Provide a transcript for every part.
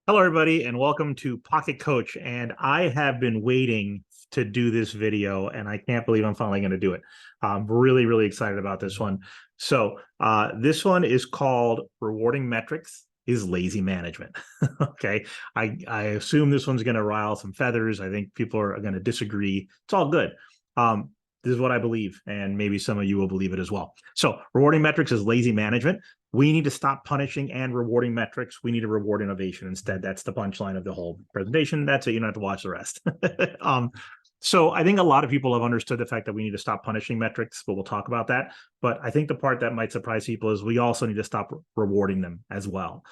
Hello, everybody, and welcome to Pocket Coach. And I have been waiting to do this video, and I can't believe I'm finally going to do it. I'm really, really excited about this one. So this one is called Rewarding Metrics is Lazy Management. Okay. I assume this one's going to rile some feathers. I think people are going to disagree. It's all good. This is what I believe, and maybe some of you will believe it as well. So rewarding metrics is lazy management. We need to stop punishing and rewarding metrics. We need to reward innovation instead. That's the punchline of the whole presentation. That's it. You don't have to watch the rest. So I think a lot of people have understood the fact that we need to stop punishing metrics, but we'll talk about that. But I think the part that might surprise people is we also need to stop rewarding them as well.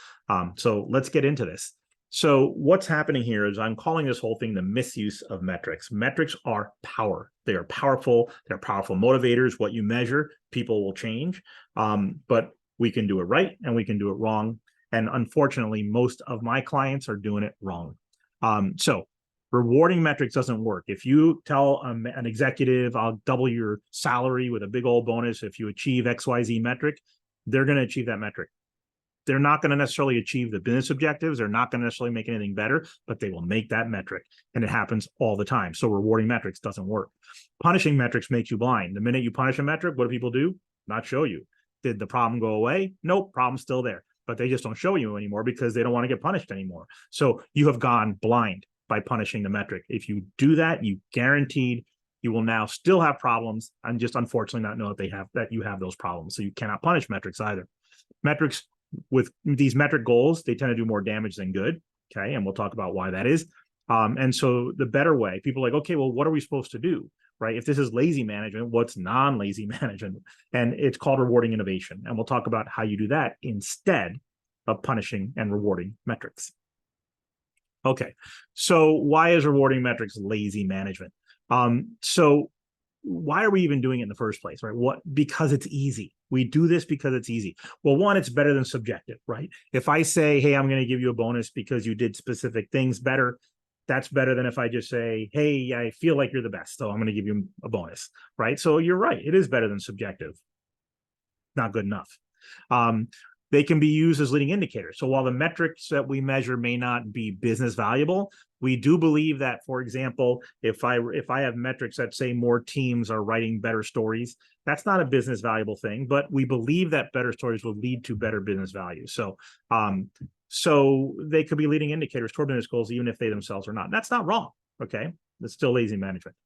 So let's get into this. So what's happening here is I'm calling this whole thing the misuse of metrics. Metrics are power. They are powerful. They're powerful motivators. What you measure, people will change. But we can do it right and we can do it wrong. And unfortunately, most of my clients are doing it wrong. So rewarding metrics doesn't work. If you tell an executive, I'll double your salary with a big old bonus if you achieve XYZ metric, they're going to achieve that metric. They're not going to necessarily achieve the business objectives. They're not going to necessarily make anything better, but they will make that metric. And it happens all the time. So rewarding metrics doesn't work. Punishing metrics makes you blind. The minute you punish a metric, what do people do? Not show you. Did the problem go away? Nope, problem's still there. But they just don't show you anymore because they don't want to get punished anymore. So you have gone blind by punishing the metric. If you do that, you guaranteed you will now still have problems and just unfortunately not know that you have those problems. So you cannot punish metrics either. Metrics with these metric goals, they tend to do more damage than good. Okay. And we'll talk about why that is. And so the better way, people are like, okay, well, what are we supposed to do? Right? If this is lazy management, what's non-lazy management? And it's called rewarding innovation. And we'll talk about how you do that instead of punishing and rewarding metrics. Okay. So why is rewarding metrics lazy management? So why are we even doing it in the first place, right? Because it's easy. We do this because it's easy. Well, one, it's better than subjective, right? If I say, hey, I'm going to give you a bonus because you did specific things better, that's better than if I just say, hey, I feel like you're the best, so I'm going to give you a bonus, right? So you're right. It is better than subjective. Not good enough. They can be used as leading indicators. So while the metrics that we measure may not be business valuable, we do believe that, for example, if I have metrics that say more teams are writing better stories, that's not a business valuable thing, but we believe that better stories will lead to better business value. So they could be leading indicators toward business goals, even if they themselves are not. And that's not wrong. Okay, it's still lazy management.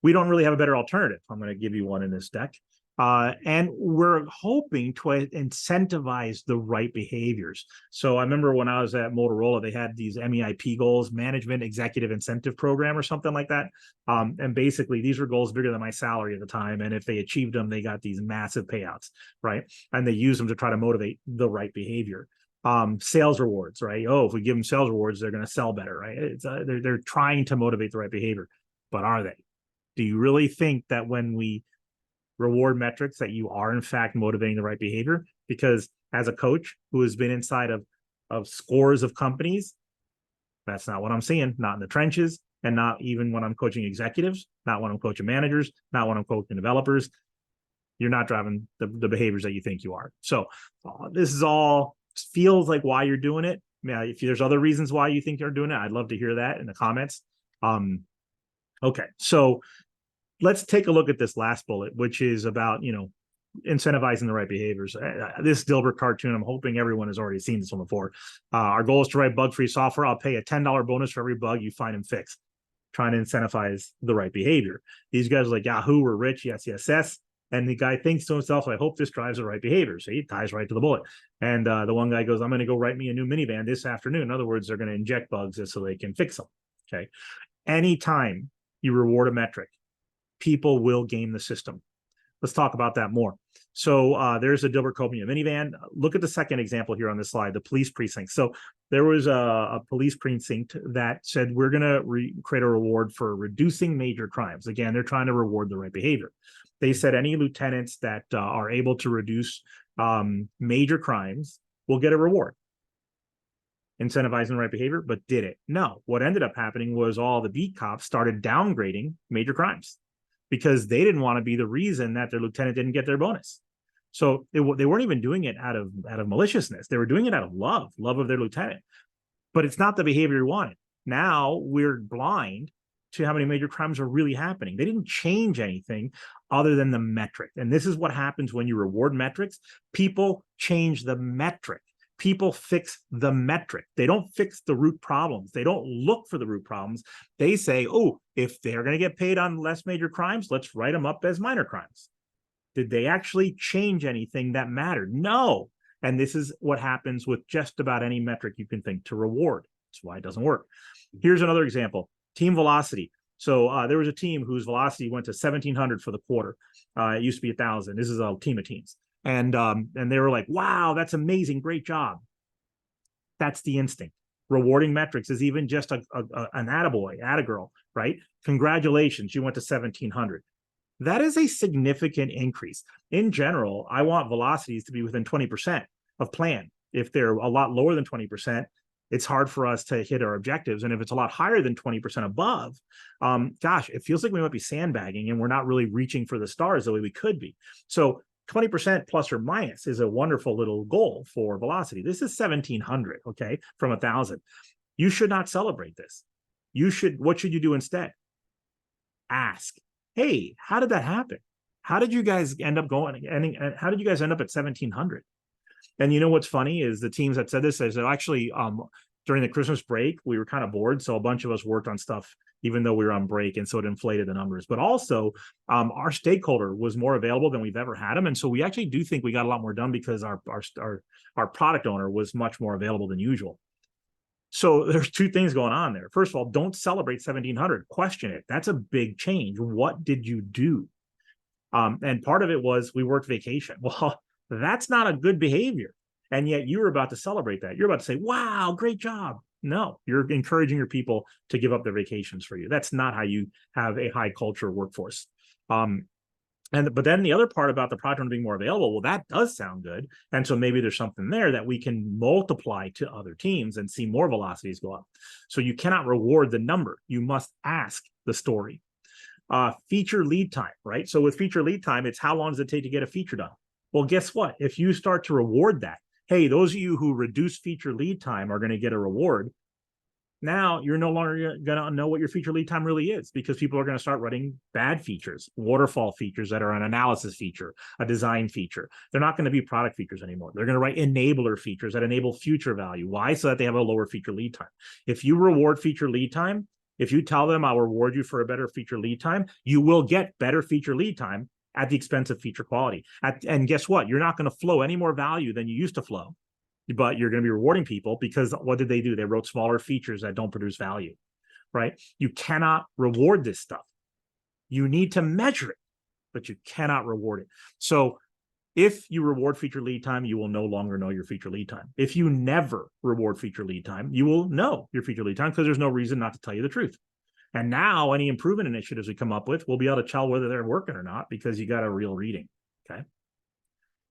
We don't really have a better alternative. I'm going to give you one in this deck. And we're hoping to incentivize the right behaviors. So I remember when I was at Motorola, they had these MEIP goals, Management Executive Incentive Program or something like that. And basically, these were goals bigger than my salary at the time. And if they achieved them, they got these massive payouts, right? And they used them to try to motivate the right behavior. Sales rewards, right? Oh, if we give them sales rewards, they're going to sell better, right? They're trying to motivate the right behavior. But are they? Do you really think that when we reward metrics that you are in fact motivating the right behavior? Because as a coach who has been inside of scores of companies, that's not what I'm seeing, not in the trenches, and not even when I'm coaching executives, not when I'm coaching managers, not when I'm coaching developers. You're not driving the behaviors that you think you are. So this is all feels like why you're doing it. If there's other reasons why you think you're doing it, I'd love to hear that in the comments. Okay, so let's take a look at this last bullet, which is about, incentivizing the right behaviors. This Dilbert cartoon, I'm hoping everyone has already seen this one before. Our goal is to write bug-free software. I'll pay a $10 bonus for every bug you find and fix. Trying to incentivize the right behavior. These guys are like, Yahoo, we're rich. Yes, yes, yes. And the guy thinks to himself, I hope this drives the right behavior. So he ties right to the bullet. And the one guy goes, I'm going to go write me a new minivan this afternoon. In other words, they're going to inject bugs just so they can fix them. Okay. Anytime you reward a metric, people will game the system. Let's talk about that more. So there's a Dilbert Copia minivan. Look at the second example here on this slide, the police precinct. So there was a police precinct that said, we're going to create a reward for reducing major crimes. Again, they're trying to reward the right behavior. They said any lieutenants that are able to reduce major crimes will get a reward. Incentivizing the right behavior, but did it? No. What ended up happening was all the beat cops started downgrading major crimes, because they didn't want to be the reason that their lieutenant didn't get their bonus. So they weren't even doing it out of maliciousness. They were doing it out of love of their lieutenant. but it's not the behavior we wanted. Now we're blind to how many major crimes are really happening. They didn't change anything other than the metric. And this is what happens when you reward metrics. People change the metric. People fix the metric. They don't fix the root problems. They don't look for the root problems. They say, oh, if they're going to get paid on less major crimes, let's write them up as minor crimes. Did they actually change anything that mattered? No. And this is what happens with just about any metric you can think to reward. That's why it doesn't work. Here's another example. Team velocity. So there was a team whose velocity went to 1,700 for the quarter. It used to be 1,000. This is a team of teams. And they were like, wow, that's amazing. Great job. That's the instinct. Rewarding metrics is even just an attaboy, attagirl, right? Congratulations, you went to 1,700. That is a significant increase. In general, I want velocities to be within 20% of plan. If they're a lot lower than 20%, it's hard for us to hit our objectives. And if it's a lot higher than 20% above, gosh, it feels like we might be sandbagging and we're not really reaching for the stars the way we could be. So 20% plus or minus is a wonderful little goal for velocity. This is 1,700, okay, from 1,000. You should not celebrate this. What should you do instead? Ask, hey, how did that happen? How did you guys end up going? And how did you guys end up at 1,700? And you know what's funny is the teams that said this, they said, actually, during the Christmas break, we were kind of bored. So a bunch of us worked on stuff, even though we were on break. And so it inflated the numbers. But also, our stakeholder was more available than we've ever had him. And so we actually do think we got a lot more done because our product owner was much more available than usual. So there's two things going on there. First of all, don't celebrate 1,700. Question it. That's a big change. What did you do? And part of it was we worked vacation. Well, that's not a good behavior. And yet you're about to celebrate that. You're about to say, wow, great job. No, you're encouraging your people to give up their vacations for you. That's not how you have a high culture workforce. But then the other part about the product owner being more available, well, that does sound good. And so maybe there's something there that we can multiply to other teams and see more velocities go up. So you cannot reward the number. You must ask the story. Feature lead time, right? So with feature lead time, it's how long does it take to get a feature done? Well, guess what? If you start to reward that, hey, those of you who reduce feature lead time are going to get a reward. Now you're no longer going to know what your feature lead time really is because people are going to start writing bad features, waterfall features that are an analysis feature, a design feature. They're not going to be product features anymore. They're going to write enabler features that enable future value. Why? So that they have a lower feature lead time. If you reward feature lead time, if you tell them I'll reward you for a better feature lead time, you will get better feature lead time at the expense of feature quality. And guess what? You're not going to flow any more value than you used to flow, but you're going to be rewarding people because what did they do? They wrote smaller features that don't produce value, right? You cannot reward this stuff. You need to measure it, but you cannot reward it. So if you reward feature lead time, you will no longer know your feature lead time. If you never reward feature lead time, you will know your feature lead time because there's no reason not to tell you the truth. And now any improvement initiatives we come up with, we'll be able to tell whether they're working or not because you got a real reading, okay?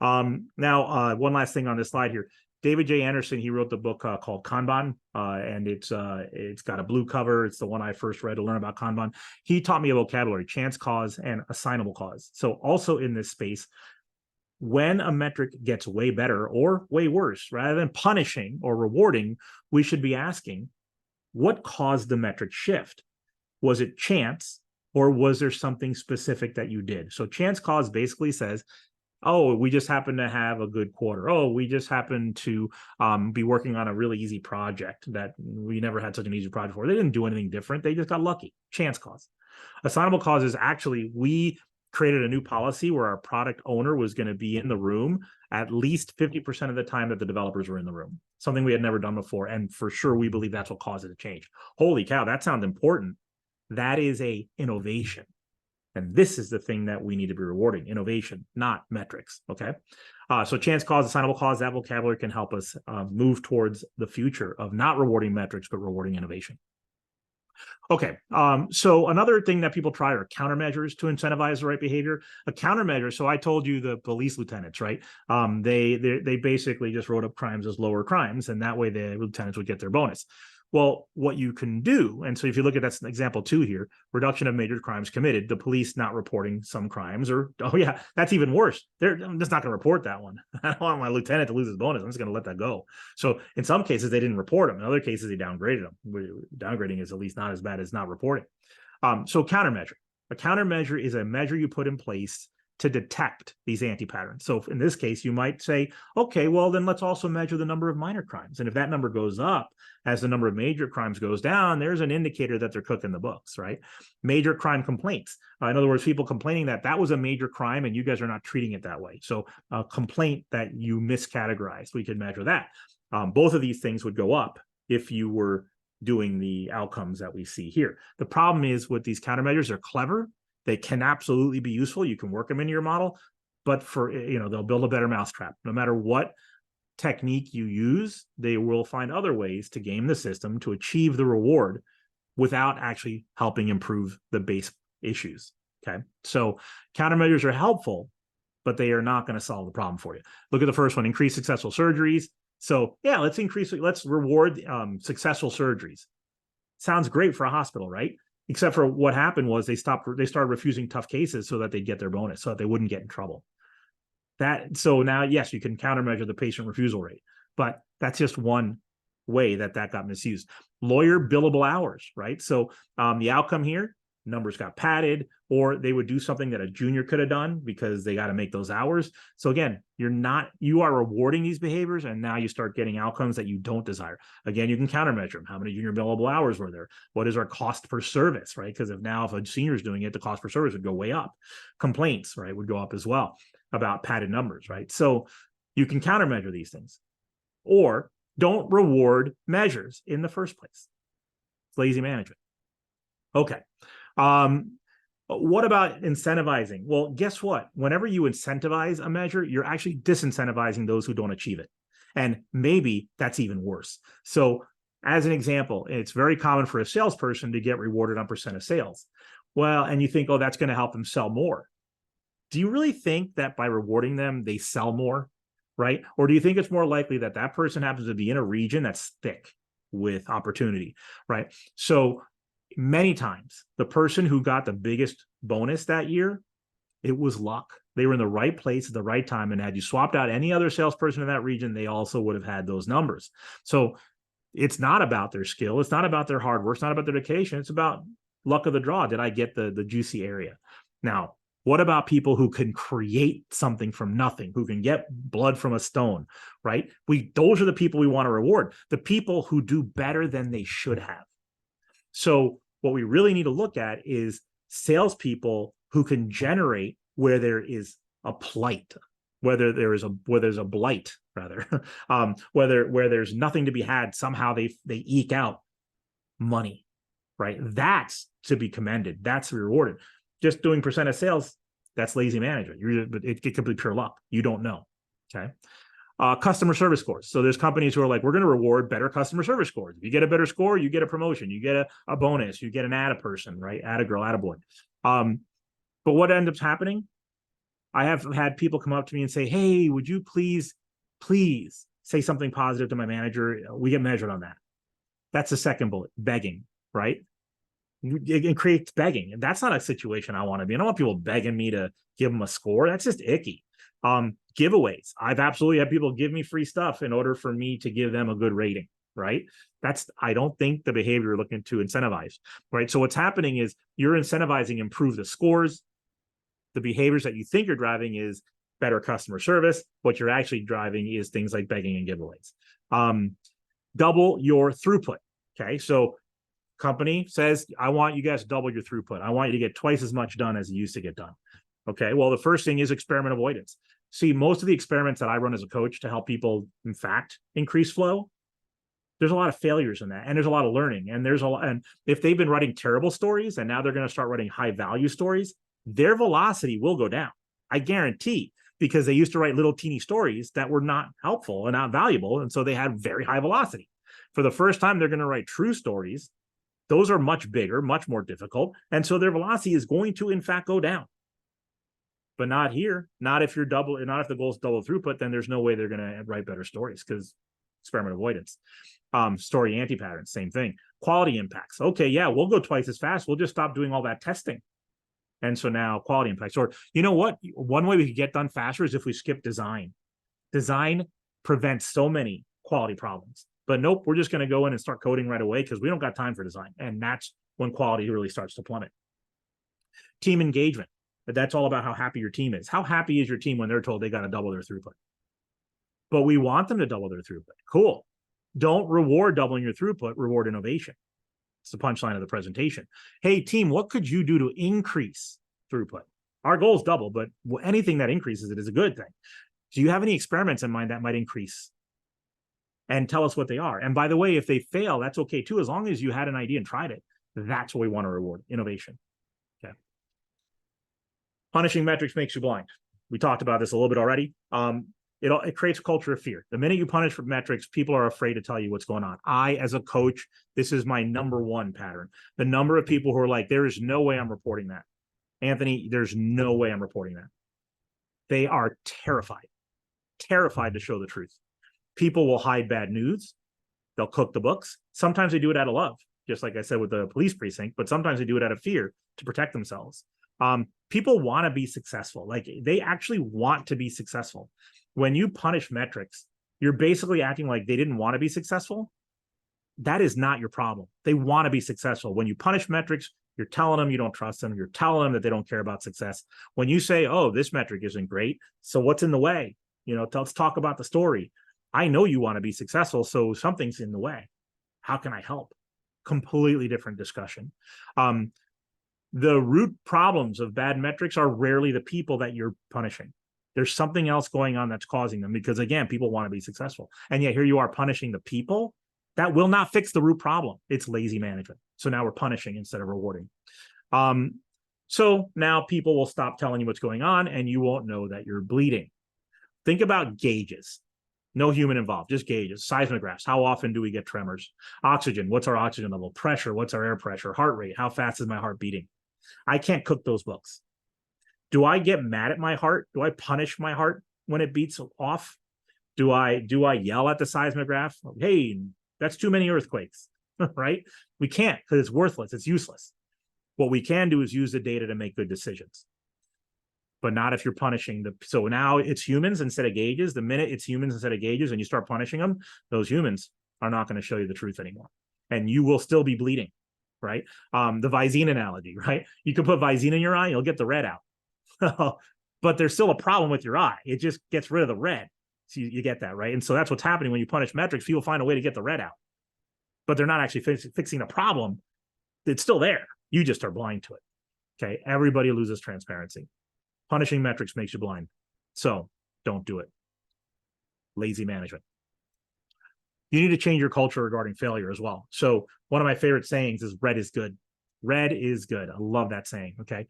Now, one last thing on this slide here. David J. Anderson, he wrote the book called Kanban, and it's got a blue cover. It's the one I first read to learn about Kanban. He taught me a vocabulary, chance cause and assignable cause. So also in this space, when a metric gets way better or way worse, rather than punishing or rewarding, we should be asking, what caused the metric shift? Was it chance, or was there something specific that you did? So chance cause basically says, oh, we just happen to have a good quarter. Oh, we just happen to be working on a really easy project that we never had such an easy project before. They didn't do anything different. They just got lucky. Chance cause. Assignable cause is actually we created a new policy where our product owner was going to be in the room at least 50% of the time that the developers were in the room, something we had never done before. And for sure, we believe that's what caused it to change. Holy cow, that sounds important. That is a innovation. And this is the thing that we need to be rewarding, innovation, not metrics, okay? So chance cause, assignable cause, that vocabulary can help us move towards the future of not rewarding metrics, but rewarding innovation. Okay, so another thing that people try are countermeasures to incentivize the right behavior. A countermeasure, so I told you the police lieutenants, right? They basically just wrote up crimes as lower crimes, and that way the lieutenants would get their bonus. Well, what you can do, and so if you look at that's example 2 here, reduction of major crimes committed, the police not reporting some crimes, or, oh yeah, that's even worse. I'm just not going to report that one. I don't want my lieutenant to lose his bonus. I'm just going to let that go. So in some cases, they didn't report them. In other cases, they downgraded them. Downgrading is at least not as bad as not reporting. So countermeasure. A countermeasure is a measure you put in place to detect these anti-patterns. So in this case, you might say, okay, well, then let's also measure the number of minor crimes. And if that number goes up as the number of major crimes goes down, there's an indicator that they're cooking the books, right? Major crime complaints. In other words, people complaining that that was a major crime and you guys are not treating it that way. So a complaint that you miscategorized, we could measure that. Both of these things would go up if you were doing the outcomes that we see here. The problem is with these countermeasures, they're clever. They can absolutely be useful. You can work them into your model, but for, they'll build a better mousetrap. No matter what technique you use, they will find other ways to game the system to achieve the reward without actually helping improve the base issues. Okay. So countermeasures are helpful, but they are not going to solve the problem for you. Look at the first one, increase successful surgeries. So yeah, let's reward successful surgeries. Sounds great for a hospital, right? Except for what happened was they started refusing tough cases so that they'd get their bonus, so that they wouldn't get in trouble. So now, yes, you can countermeasure the patient refusal rate, but that's just one way that got misused. Lawyer billable hours, right? So the outcome here, numbers got padded, or they would do something that a junior could have done because they got to make those hours. So again, you are rewarding these behaviors, and now you start getting outcomes that you don't desire. Again, you can countermeasure them. How many junior billable hours were there? What is our cost per service, right? Because if a senior is doing it, the cost per service would go way up. Complaints, right, would go up as well about padded numbers, right? So you can countermeasure these things, or don't reward measures in the first place. It's lazy management. Okay. What about incentivizing? Well, guess what? Whenever you incentivize a measure, you're actually disincentivizing those who don't achieve it. And maybe that's even worse. So as an example, it's very common for a salesperson to get rewarded on percent of sales. Well, and you think, oh, that's going to help them sell more. Do you really think that by rewarding them, they sell more, right? Or do you think it's more likely that that person happens to be in a region that's thick with opportunity, right? So many times, the person who got the biggest bonus that year, it was luck. They were in the right place at the right time, and had you swapped out any other salesperson in that region, they also would have had those numbers. So it's not about their skill. It's not about their hard work. It's not about their dedication. It's about luck of the draw. Did I get the juicy area? Now, what about people who can create something from nothing, who can get blood from a stone, right? Those are the people we want to reward, the people who do better than they should have. So what we really need to look at is salespeople who can generate where there is a plight, where there's a blight, rather, where there's nothing to be had. Somehow they eke out money, right? That's to be commended. That's rewarded. Just doing percent of sales, that's lazy management. It could be pure luck. You don't know. Okay. Customer service scores. So there's companies who are like, we're going to reward better customer service scores. If you get a better score, you get a promotion, you get a bonus, you get an add a person, right? Add a girl, add a boy. But what ends up happening? I have had people come up to me and say, hey, would you please say something positive to my manager? We get measured on that. That's the second bullet, begging, right? It creates begging. And that's not a situation I want to be in. I don't want people begging me to give them a score. That's just icky. Giveaways. I've absolutely had people give me free stuff in order for me to give them a good rating, right? I don't think the behavior you're looking to incentivize, right? So what's happening is you're incentivizing improve the scores. The behaviors that you think you're driving is better customer service. What you're actually driving is things like begging and giveaways. Double your throughput. Okay. So company says, I want you guys to double your throughput. I want you to get twice as much done as you used to get done. Okay. Well, the first thing is experiment avoidance. See, most of the experiments that I run as a coach to help people, in fact, increase flow, there's a lot of failures in that, and there's a lot of learning, and and if they've been writing terrible stories and now they're going to start writing high value stories, their velocity will go down. I guarantee, because they used to write little teeny stories that were not helpful and not valuable, and so they had very high velocity. For the first time, they're going to write true stories. Those are much bigger, much more difficult, and so their velocity is going to, in fact, go down. But not here. Not if the goal is double throughput, then there's no way they're going to write better stories, because experiment avoidance. Story anti-patterns, same thing. Quality impacts. Okay, yeah, we'll go twice as fast. We'll just stop doing all that testing. And so now quality impacts. Or you know what? One way we could get done faster is if we skip design. Design prevents so many quality problems. But nope, we're just going to go in and start coding right away because we don't got time for design. And that's when quality really starts to plummet. Team engagement. That's all about how happy your team is. How happy is your team when they're told they got to double their throughput? But we want them to double their throughput. Cool. Don't reward doubling your throughput, reward innovation. It's the punchline of the presentation. Hey, team, what could you do to increase throughput? Our goal is double, but anything that increases it is a good thing. Do you have any experiments in mind that might increase? And tell us what they are. And by the way, if they fail, that's okay too, as long as you had an idea and tried it. That's what we want to reward, innovation. Okay. Punishing metrics makes you blind. We talked about this a little bit already. It creates a culture of fear. The minute you punish for metrics, people are afraid to tell you what's going on. I, as a coach, this is my #1 pattern. The number of people who are like, there is no way I'm reporting that. Anthony, there's no way I'm reporting that. They are terrified to show the truth. People will hide bad news. They'll cook the books. Sometimes they do it out of love, just like I said with the police precinct, but sometimes they do it out of fear to protect themselves. People want to be successful. Like they actually want to be successful. When you punish metrics, you're basically acting like they didn't want to be successful. That is not your problem. They want to be successful. When you punish metrics, you're telling them you don't trust them. You're telling them that they don't care about success. When you say, oh, this metric isn't great, so what's in the way? Let's talk about the story. I know you want to be successful, so something's in the way. How can I help? Completely different discussion. The root problems of bad metrics are rarely the people that you're punishing. There's something else going on that's causing them because, again, people want to be successful. And yet here you are punishing the people. That will not fix the root problem. It's lazy management. So now we're punishing instead of rewarding. So now people will stop telling you what's going on and you won't know that you're bleeding. Think about gauges. No human involved, just gauges. Seismographs. How often do we get tremors? Oxygen. What's our oxygen level? Pressure. What's our air pressure? Heart rate. How fast is my heart beating? I can't cook those books. Do I get mad at my heart? Do I punish my heart when it beats off? Do I yell at the seismograph? Hey, that's too many earthquakes, right? We can't because it's worthless. It's useless. What we can do is use the data to make good decisions. But not if you're punishing so now it's humans instead of gauges. The minute it's humans instead of gauges and you start punishing them, those humans are not going to show you the truth anymore. And you will still be bleeding, right? The Visine analogy, right? You can put Visine in your eye, you'll get the red out. But there's still a problem with your eye. It just gets rid of the red. So you get that, right? And so that's what's happening when you punish metrics. People find a way to get the red out. But they're not actually fixing the problem. It's still there. You just are blind to it. Okay, everybody loses transparency. Punishing metrics makes you blind. So don't do it. Lazy management. You need to change your culture regarding failure as well. So one of my favorite sayings is red is good. Red is good. I love that saying. Okay.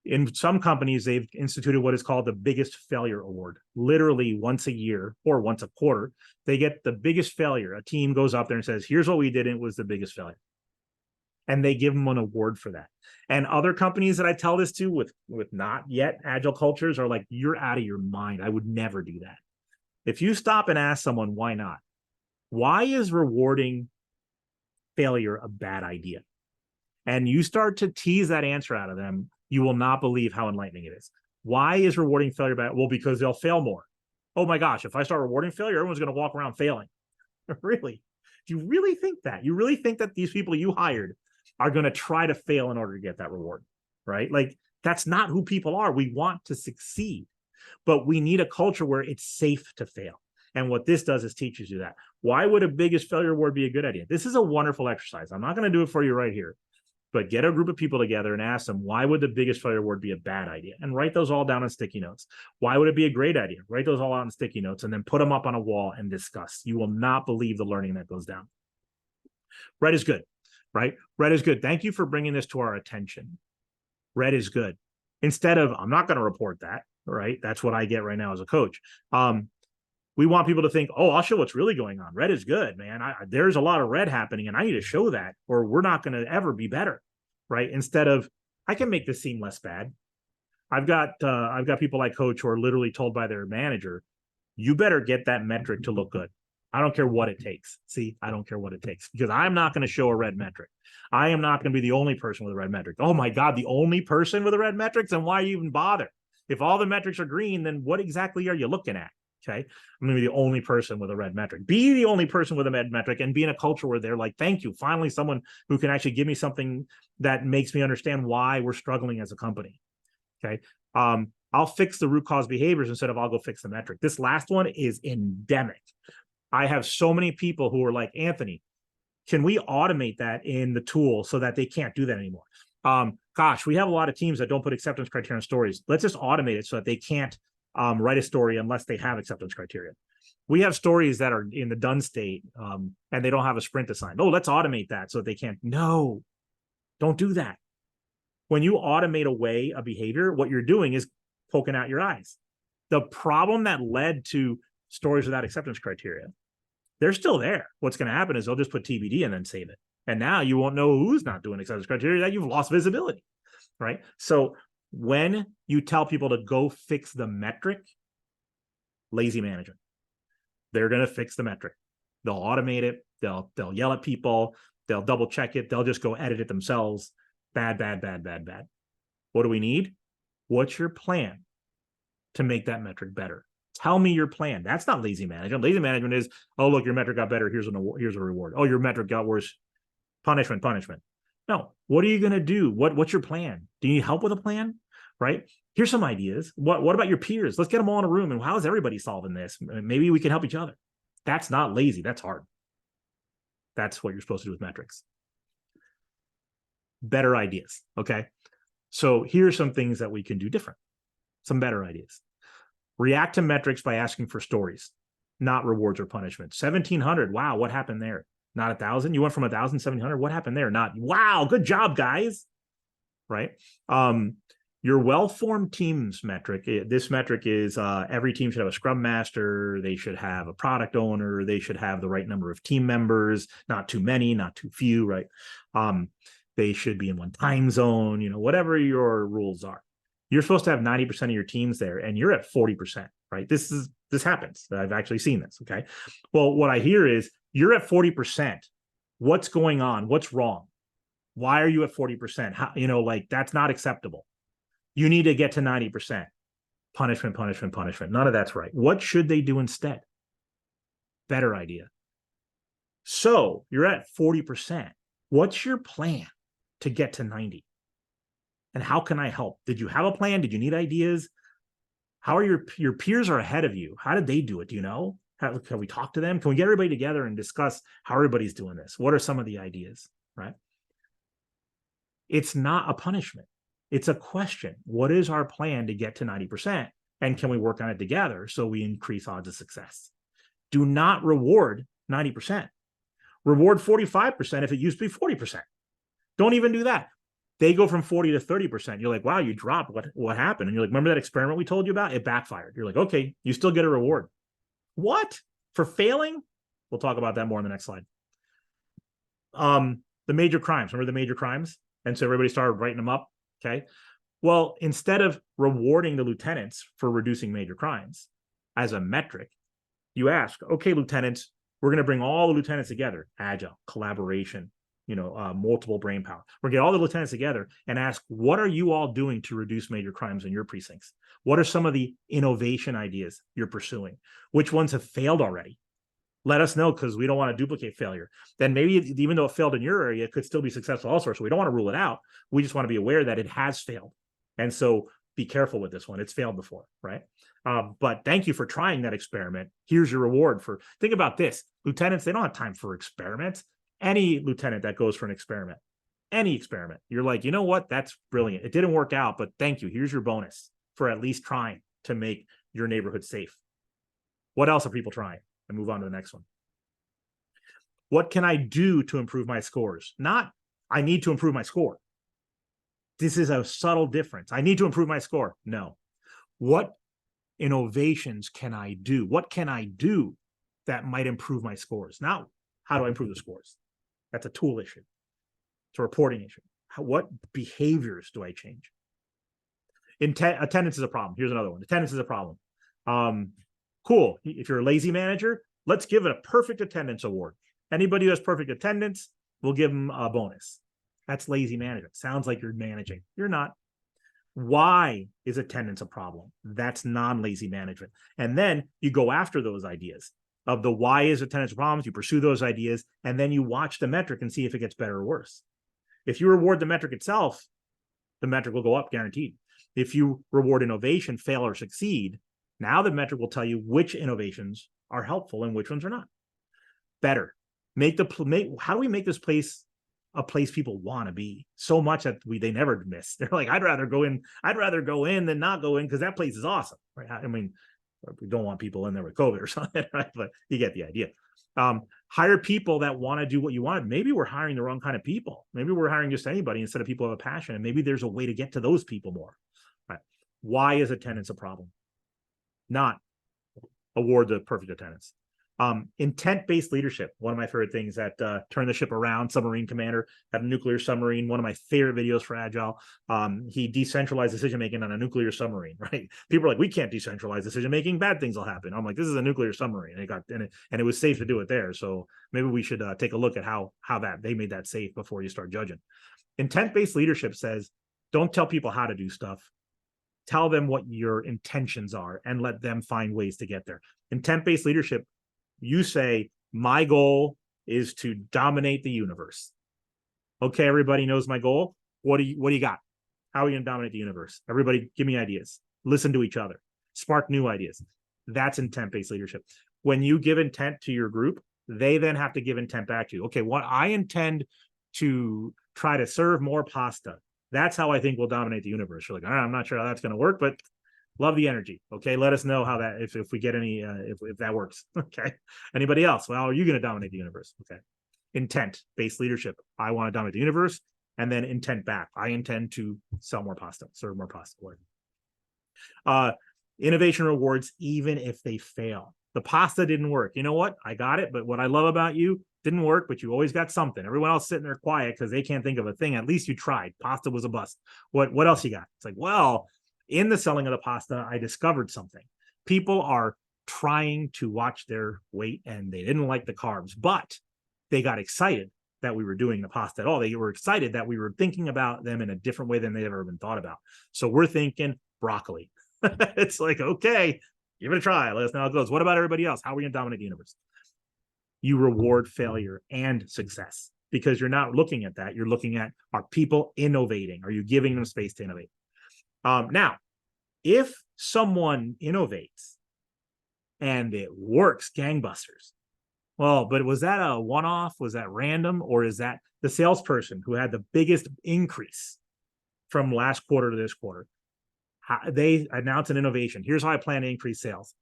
In some companies, they've instituted what is called the biggest failure award. Literally once a year or once a quarter, they get the biggest failure. A team goes up there and says, here's what we did, and it was the biggest failure. And they give them an award for that. And other companies that I tell this to with not yet agile cultures are like, you're out of your mind. I would never do that. If you stop and ask someone, why not? Why is rewarding failure a bad idea? And you start to tease that answer out of them, you will not believe how enlightening it is. Why is rewarding failure bad? Well, because they'll fail more. Oh my gosh, if I start rewarding failure, everyone's going to walk around failing. Really? Do you really think that? You really think that these people you hired are going to try to fail in order to get that reward, right? Like, that's not who people are. We want to succeed, but we need a culture where it's safe to fail. And what this does is teaches you that. Why would a biggest failure award be a good idea? This is a wonderful exercise. I'm not going to do it for you right here, but get a group of people together and ask them, why would the biggest failure award be a bad idea? And write those all down on sticky notes. Why would it be a great idea? Write those all out on sticky notes and then put them up on a wall and discuss. You will not believe the learning that goes down. Red is good, right? Red is good. Thank you for bringing this to our attention. Red is good. Instead of, I'm not going to report that, right? That's what I get right now as a coach. We want people to think, oh, I'll show what's really going on. Red is good, man. There's a lot of red happening and I need to show that or we're not going to ever be better, right? Instead of, I can make this seem less bad. I've got people I coach who are literally told by their manager, you better get that metric to look good. I don't care what it takes. See, I don't care what it takes because I'm not going to show a red metric. I am not going to be the only person with a red metric. Oh my God, the only person with a red metrics? And why you even bother? If all the metrics are green, then what exactly are you looking at? Okay. I'm going to be the only person with a red metric. Be the only person with a red metric and be in a culture where they're like, thank you. Finally, someone who can actually give me something that makes me understand why we're struggling as a company. Okay. I'll fix the root cause behaviors instead of I'll go fix the metric. This last one is endemic. I have so many people who are like, Anthony, can we automate that in the tool so that they can't do that anymore? Gosh, we have a lot of teams that don't put acceptance criteria in stories. Let's just automate it so that they can't write a story unless they have acceptance criteria. We have stories that are in the done state and they don't have a sprint assigned. Oh, let's automate that so that they can't. No, don't do that. When you automate away a behavior, what you're doing is poking out your eyes. The problem that led to stories without acceptance criteria, they're still there. What's going to happen is they'll just put TBD and then save it. And now you won't know who's not doing acceptance criteria, that you've lost visibility, right? So when you tell people to go fix the metric, lazy management. They're going to fix the metric. They'll automate it. They'll yell at people. They'll double check it. They'll just go edit it themselves. Bad, bad, bad, bad, bad. What do we need? What's your plan to make that metric better? Tell me your plan. That's not lazy management. Lazy management is, oh, look, your metric got better. Here's a reward. Oh, your metric got worse. Punishment. No, what are you going to do? What's your plan? Do you need help with a plan? Right? Here's some ideas. What about your peers? Let's get them all in a room. And how is everybody solving this? Maybe we can help each other. That's not lazy. That's hard. That's what you're supposed to do with metrics. Better ideas. Okay. So here's some things that we can do different. Some better ideas. React to metrics by asking for stories, not rewards or punishments. 1,700. Wow. What happened there? Not 1,000. You went from 1,000 to 1,700. What happened there? Not, wow. Good job, guys. Right. Your well-formed teams metric. This metric is every team should have a scrum master. They should have a product owner. They should have the right number of team members, not too many, not too few, right? They should be in one time zone, whatever your rules are. You're supposed to have 90% of your teams there and you're at 40%, right? This happens. I've actually seen this, okay? Well, what I hear is you're at 40%. What's going on? What's wrong? Why are you at 40%? How, that's not acceptable. You need to get to 90%. Punishment. None of that's right. What should they do instead? Better idea. So you're at 40%. What's your plan to get to 90? And how can I help? Did you have a plan? Did you need ideas? How are your peers are ahead of you? How did they do it? Do you know? Can we talk to them? Can we get everybody together and discuss how everybody's doing this? What are some of the ideas, right? It's not a punishment. It's a question. What is our plan to get to 90%? And can we work on it together so we increase odds of success? Do not reward 90%. Reward 45% if it used to be 40%. Don't even do that. They go from 40 to 30%. You're like, wow, you dropped. What happened? And you're like, remember that experiment we told you about? It backfired. You're like, okay, you still get a reward. What? For failing? We'll talk about that more in the next slide. The major crimes. Remember the major crimes? And so everybody started writing them up. Okay. Well, instead of rewarding the lieutenants for reducing major crimes as a metric, you ask, okay, lieutenants, we're going to bring all the lieutenants together, agile, collaboration, multiple brain power. We're going to get all the lieutenants together and ask, what are you all doing to reduce major crimes in your precincts? What are some of the innovation ideas you're pursuing? Which ones have failed already? Let us know because we don't want to duplicate failure. Then maybe even though it failed in your area, it could still be successful elsewhere. So we don't want to rule it out. We just want to be aware that it has failed. And so be careful with this one. It's failed before, right? But thank you for trying that experiment. Here's your reward for, think about this. Lieutenants, they don't have time for experiments. Any lieutenant that goes for an experiment, any experiment, you're like, you know what? That's brilliant. It didn't work out, but thank you. Here's your bonus for at least trying to make your neighborhood safe. What else are people trying? And move on to the next one. What can I do to improve my scores? Not, I need to improve my score. This is a subtle difference. I need to improve my score. No. What innovations can I do? What can I do that might improve my scores? Now, how do I improve the scores? That's a tool issue. It's a reporting issue. What behaviors do I change? Attendance is a problem. Here's another one. Attendance is a problem. Cool. If you're a lazy manager, let's give it a perfect attendance award. Anybody who has perfect attendance, we'll give them a bonus. That's lazy management. Sounds like you're managing. You're not. Why is attendance a problem? That's non-lazy management. And then you go after those ideas of the why is attendance problems. You pursue those ideas, and then you watch the metric and see if it gets better or worse. If you reward the metric itself, the metric will go up guaranteed. If you reward innovation, fail or succeed, now the metric will tell you which innovations are helpful and which ones are not. Better. How do we make this place a place people want to be so much that they never miss? They're like, I'd rather go in than not go in because that place is awesome. Right? I mean, we don't want people in there with COVID or something, right? But you get the idea. Hire people that want to do what you want. Maybe we're hiring the wrong kind of people. Maybe we're hiring just anybody instead of people who have a passion. And maybe there's a way to get to those people more. Right? Why is attendance a problem? Not award the perfect attendance. Intent-based leadership, one of my favorite things that Turn the Ship Around, submarine commander, had a nuclear submarine, one of my favorite videos for Agile. He decentralized decision-making on a nuclear submarine, right? People are like, we can't decentralize decision-making, bad things will happen. I'm like, this is a nuclear submarine. And it was safe to do it there. So maybe we should take a look at how they made that safe before you start judging. Intent-based leadership says, don't tell people how to do stuff. Tell them what your intentions are and let them find ways to get there. Intent-based leadership, you say, my goal is to dominate the universe. Okay, everybody knows my goal. What do you got? How are you going to dominate the universe? Everybody give me ideas. Listen to each other. Spark new ideas. That's intent-based leadership. When you give intent to your group, they then have to give intent back to you. Okay, what I intend to try to serve more pasta. That's how I think we'll dominate the universe. You're like, all right, I'm not sure how that's going to work, but love the energy. Okay, let us know how that, if we get any, if that works. Okay, anybody else? Well, are you going to dominate the universe? Okay, intent-based leadership. I want to dominate the universe, and then intent back. I intend to sell more pasta, serve more pasta. Innovation rewards even if they fail. The pasta didn't work. You know what? I got it, but what I love about you didn't work, but you always got something. Everyone else sitting there quiet because they can't think of a thing. At least you tried. Pasta was a bust. What else you got? It's like, well, in the selling of the pasta, I discovered something. People are trying to watch their weight and they didn't like the carbs, but they got excited that we were doing the pasta at all. They were excited that we were thinking about them in a different way than they've ever been thought about. So we're thinking broccoli. It's like, okay, give it a try. Let us know how it goes. What about everybody else? How are we going to dominate the universe? You reward failure and success because you're not looking at that. You're looking at, are people innovating? Are you giving them space to innovate? Now, if someone innovates and it works gangbusters, well, but was that a one-off? Was that random? Or is that the salesperson who had the biggest increase from last quarter to this quarter? They announced an innovation. Here's how I plan to increase sales.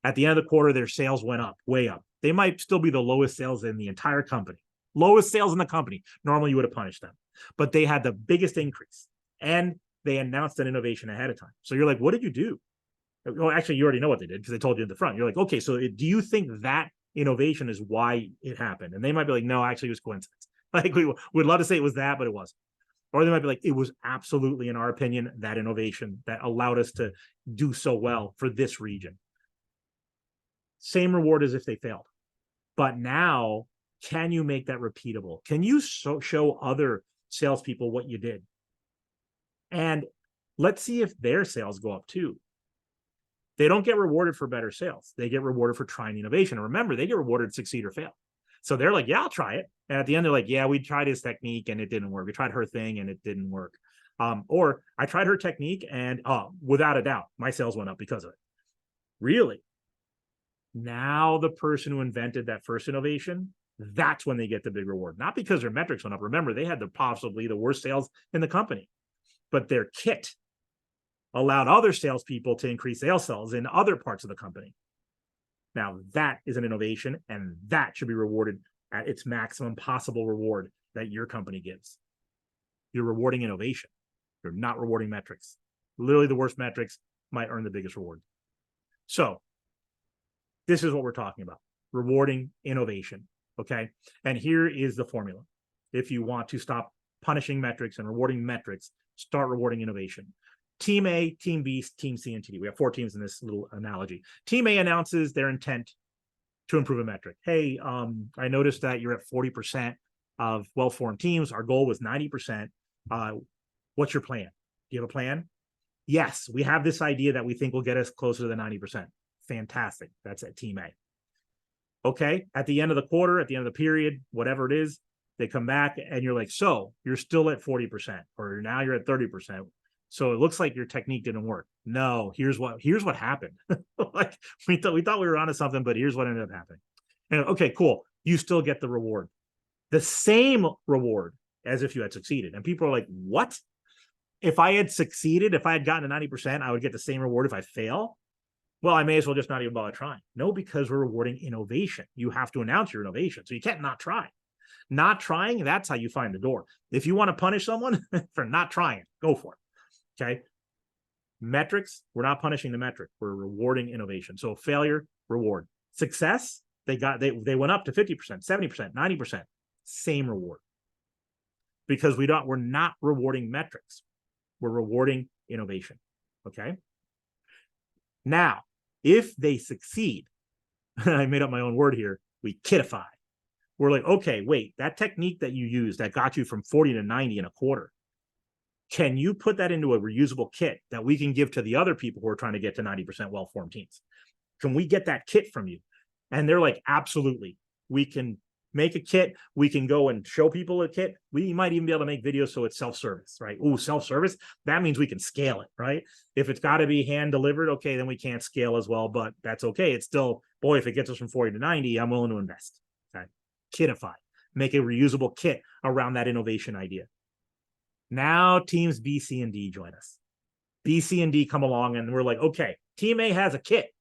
At the end of the quarter, their sales went up, way up. They might still be the lowest sales in the entire company. Lowest sales in the company. Normally, you would have punished them. But they had the biggest increase. And they announced an innovation ahead of time. So you're like, what did you do? Well, actually, you already know what they did because they told you in the front. You're like, okay, so do you think that innovation is why it happened? And they might be like, no, actually, it was coincidence. Like we'd love to say it was that, but it wasn't. Or they might be like, it was absolutely, in our opinion, that innovation that allowed us to do so well for this region. Same reward as if they failed. But now, can you make that repeatable? Can you show other salespeople what you did? And let's see if their sales go up too. They don't get rewarded for better sales. They get rewarded for trying innovation. And remember, they get rewarded to succeed or fail. So they're like, yeah, I'll try it. And at the end, they're like, yeah, we tried his technique and it didn't work. We tried her thing and it didn't work. Or I tried her technique and without a doubt, my sales went up because of it. Really? Now the person who invented that first innovation, that's when they get the big reward. Not because their metrics went up. Remember, they had possibly the worst sales in the company. But their kit allowed other salespeople to increase sales in other parts of the company. Now, that is an innovation, and that should be rewarded at its maximum possible reward that your company gives. You're rewarding innovation. You're not rewarding metrics. Literally, the worst metrics might earn the biggest reward. So, this is what we're talking about, rewarding innovation, okay? And here is the formula. If you want to stop punishing metrics and rewarding metrics, start rewarding innovation. Team A, Team B, Team C, and TD. We have 4 teams in this little analogy. Team A announces their intent to improve a metric. Hey, I noticed that you're at 40% of well-formed teams. Our goal was 90%. What's your plan? Do you have a plan? Yes, we have this idea that we think will get us closer to the 90%. Fantastic. That's at team A. Okay, at the end of the quarter, at the end of the period, whatever it is, they come back and you're like, so you're still at 40%, or now you're at 30%. So it looks like your technique didn't work. No, here's what happened. Like we thought we were onto something, but here's what ended up happening. And okay, cool. You still get the reward, the same reward as if you had succeeded. And people are like, what? If I had succeeded, if I had gotten to 90%, I would get the same reward if I fail. Well, I may as well just not even bother trying. No, because we're rewarding innovation. You have to announce your innovation. So you can't not try. Not trying, that's how you find the door. If you want to punish someone for not trying, go for it. Okay. Metrics, we're not punishing the metric. We're rewarding innovation. So failure, reward. Success, they went up to 50%, 70%, 90%. Same reward. Because we're not rewarding metrics. We're rewarding innovation. Okay. Now, if they succeed, I made up my own word here, we kitify. We're like, okay, wait, that technique that you used that got you from 40 to 90 in a quarter, can you put that into a reusable kit that we can give to the other people who are trying to get to 90% well-formed teams? Can we get that kit from you? And they're like, absolutely. We can make a kit. We can go and show people a kit. We might even be able to make videos so it's self-service, right? Ooh, self-service. That means we can scale it, right? If it's got to be hand delivered, okay, then we can't scale as well, but that's okay. It's still, boy, if it gets us from 40 to 90, I'm willing to invest. Okay. Kitify. Make a reusable kit around that innovation idea. Now teams B, C, and D join us. B, C, and D come along and we're like, okay, team A has a kit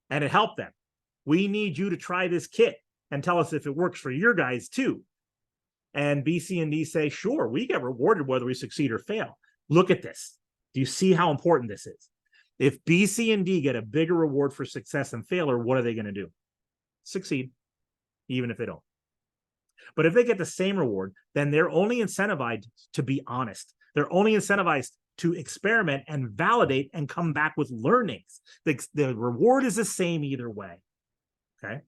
and it helped them. We need you to try this kit and tell us if it works for your guys too. And B, C, and D say, sure, we get rewarded whether we succeed or fail. Look at this. Do you see how important this is? If B, C, and D get a bigger reward for success than failure, what are they going to do? Succeed, even if they don't. But if they get the same reward, then they're only incentivized to be honest. They're only incentivized to experiment and validate and come back with learnings. The reward is the same either way. Okay.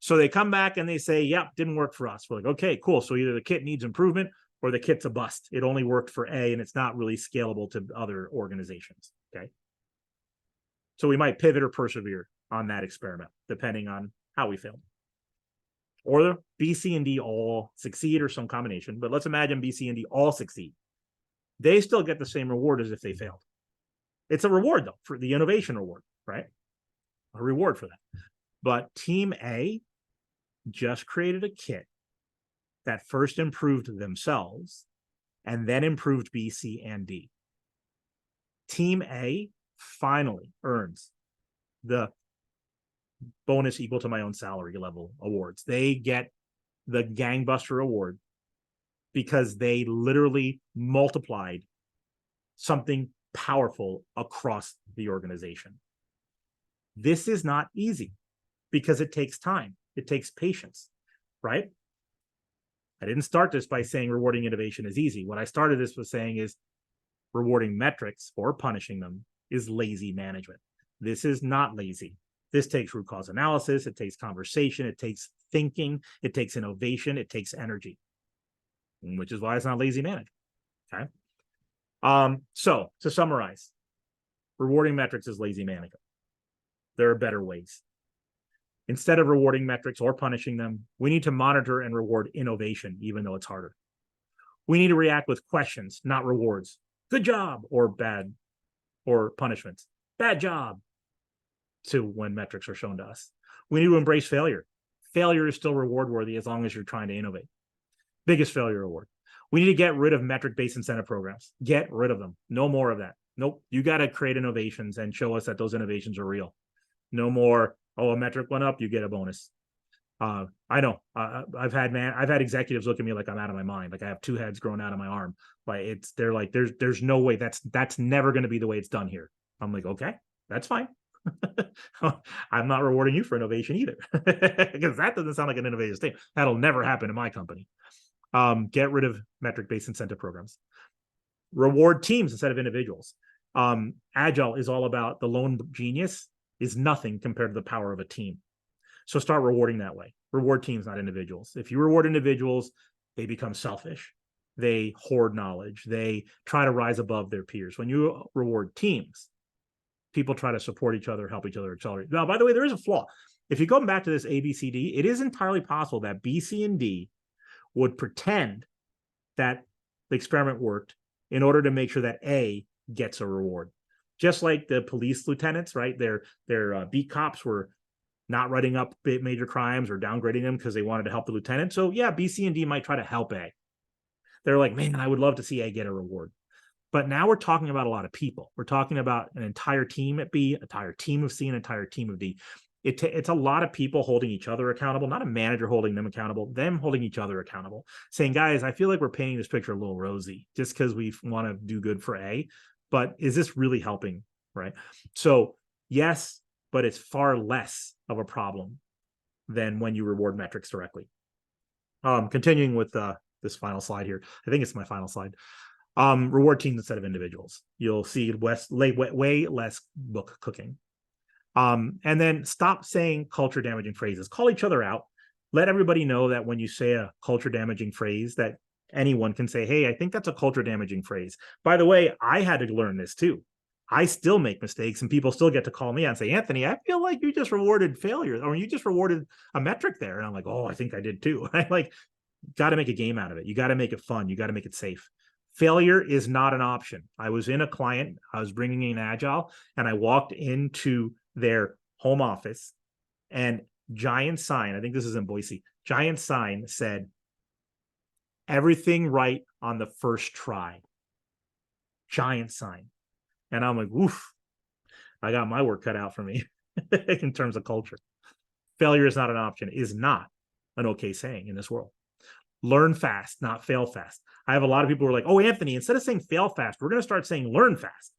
So they come back and they say, yep, didn't work for us. We're like, okay, cool. So either the kit needs improvement or the kit's a bust. It only worked for A and it's not really scalable to other organizations. Okay. So we might pivot or persevere on that experiment, depending on how we failed. Or the B, C, and D all succeed or some combination. But let's imagine B, C, and D all succeed. They still get the same reward as if they failed. It's a reward, though, for the innovation reward, right? A reward for that. But team A just created a kit that first improved themselves and then improved B, C, and D. Team A finally earns the bonus equal to my own salary level awards. They get the gangbuster award because they literally multiplied something powerful across the organization. This is not easy because it takes time. It takes patience, right? I didn't start this by saying rewarding innovation is easy. What I started this with saying is rewarding metrics or punishing them is lazy management. This is not lazy. This takes root cause analysis. It takes conversation. It takes thinking. It takes innovation. It takes energy, which is why it's not lazy management. Okay. So to summarize, rewarding metrics is lazy management. There are better ways. Instead of rewarding metrics or punishing them, we need to monitor and reward innovation, even though it's harder. We need to react with questions, not rewards. Good job or bad, or punishments. Bad job, to when metrics are shown to us. We need to embrace failure. Failure is still reward worthy as long as you're trying to innovate. Biggest failure reward. We need to get rid of metric-based incentive programs. Get rid of them. No more of that. Nope. You got to create innovations and show us that those innovations are real. No more, oh, a metric went up, you get a bonus. I know. I've had executives look at me like I'm out of my mind. Like I have two heads growing out of my arm. Like they're like, there's no way that's never going to be the way it's done here. I'm like, okay, that's fine. I'm not rewarding you for innovation either, because that doesn't sound like an innovative thing. That'll never happen in my company. Get rid of metric-based incentive programs. Reward teams instead of individuals. Agile is all about the lone genius is nothing compared to the power of a team. So start rewarding that way. Reward teams, not individuals. If you reward individuals, they become selfish. They hoard knowledge. They try to rise above their peers. When you reward teams, people try to support each other, help each other accelerate. Now, by the way, there is a flaw. If you go back to this A, B, C, D, it is entirely possible that B, C, and D would pretend that the experiment worked in order to make sure that A gets a reward. Just like the police lieutenants, right? Their beat cops were not writing up major crimes or downgrading them because they wanted to help the lieutenant. So yeah, B, C, and D might try to help A. They're like, man, I would love to see A get a reward. But now we're talking about a lot of people. We're talking about an entire team at B, an entire team of C, an entire team of D. It's a lot of people holding each other accountable, not a manager holding them accountable, them holding each other accountable, saying, guys, I feel like we're painting this picture a little rosy just because we want to do good for A, but is this really helping, right? So yes, but it's far less of a problem than when you reward metrics directly. Continuing with this final slide here. I think it's my final slide. Reward teams instead of individuals. You'll see way less book cooking. And then stop saying culture damaging phrases. Call each other out. Let everybody know that when you say a culture damaging phrase, that anyone can say, hey, I think that's a culture damaging phrase. By the way, I had to learn this too. I still make mistakes and people still get to call me and say, Anthony, I feel like you just rewarded failure or you just rewarded a metric there. And I'm like, oh, I think I did too. Like, got to make a game out of it. You got to make it fun. You got to make it safe. Failure is not an option. I was in a client, I was bringing in Agile, and I walked into their home office and giant sign, I think this is in Boise, giant sign said, everything right on the first try. Giant sign. And I'm like, oof, I got my work cut out for me in terms of culture. Failure is not an option, is not an okay saying in this world. Learn fast, not fail fast. I have a lot of people who are like, oh, Anthony, instead of saying fail fast, we're going to start saying learn fast.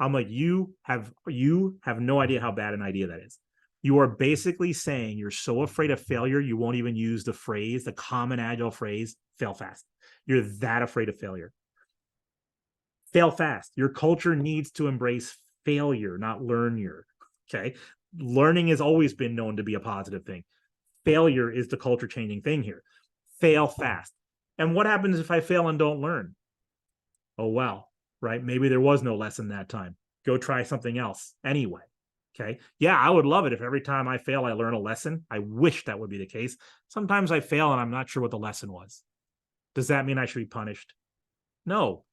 I'm like, you have no idea how bad an idea that is. You are basically saying you're so afraid of failure, you won't even use the phrase, the common Agile phrase, fail fast. You're that afraid of failure. Fail fast. Your culture needs to embrace failure, not learn. Okay. Learning has always been known to be a positive thing. Failure is the culture changing thing here. Fail fast. And what happens if I fail and don't learn? Oh, well, right? Maybe there was no lesson that time. Go try something else anyway. Okay. Yeah, I would love it if every time I fail, I learn a lesson. I wish that would be the case. Sometimes I fail and I'm not sure what the lesson was. Does that mean I should be punished? No.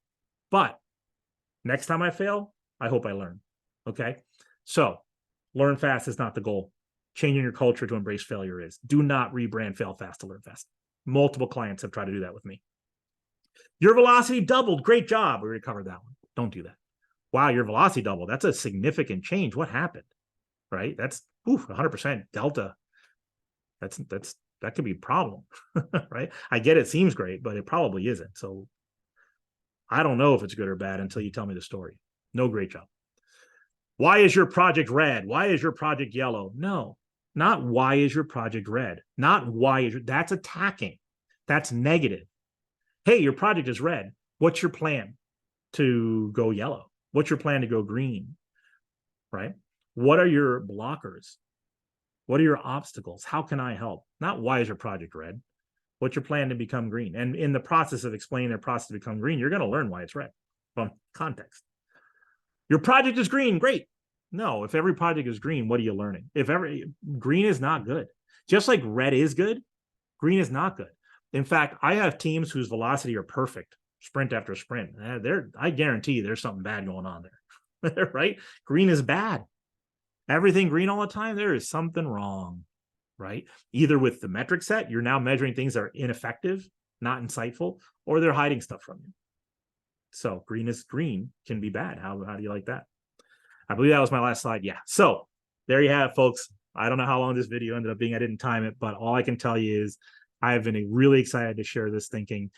But next time I fail, I hope I learn. Okay. So learn fast is not the goal. Changing your culture to embrace failure is. Do not rebrand fail fast to learn fast. Multiple clients have tried to do that with me. Your velocity doubled. Great job. We already covered that one. Don't do that. Wow, your velocity doubled. That's a significant change. What happened? Right? That's 100% delta. That could be a problem. Right? I get it seems great, but it probably isn't. So I don't know if it's good or bad until you tell me the story. No, great job. Why is your project red? Why is your project yellow? No, not why is your project red? Not why is that's attacking. That's negative. Hey, your project is red. What's your plan to go yellow? What's your plan to go green? Right? What are your blockers? What are your obstacles? How can I help? Not why is your project red? What's your plan to become green? And in the process of explaining their process to become green, you're going to learn why it's red from context. Your project is green. Great. No, if every project is green, what are you learning? Green is not good. Just like red is good, green is not good. In fact, I have teams whose velocity are perfect, sprint after sprint. I guarantee there's something bad going on there, right? Green is bad. Everything green all the time, there is something wrong, right? Either with the metric set, you're now measuring things that are ineffective, not insightful, or they're hiding stuff from you. So green can be bad. How do you like that? I believe that was my last slide. Yeah. So there you have it, folks. I don't know how long this video ended up being. I didn't time it, but all I can tell you is I've been really excited to share this thinking.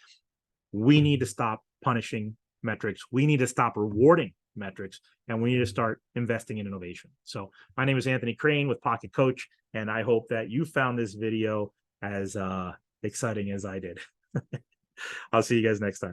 We need to stop punishing metrics. We need to stop rewarding metrics, and we need to start investing in innovation. So my name is Anthony Crane with Pocket Coach, and I hope that you found this video as exciting as I did. I'll see you guys next time.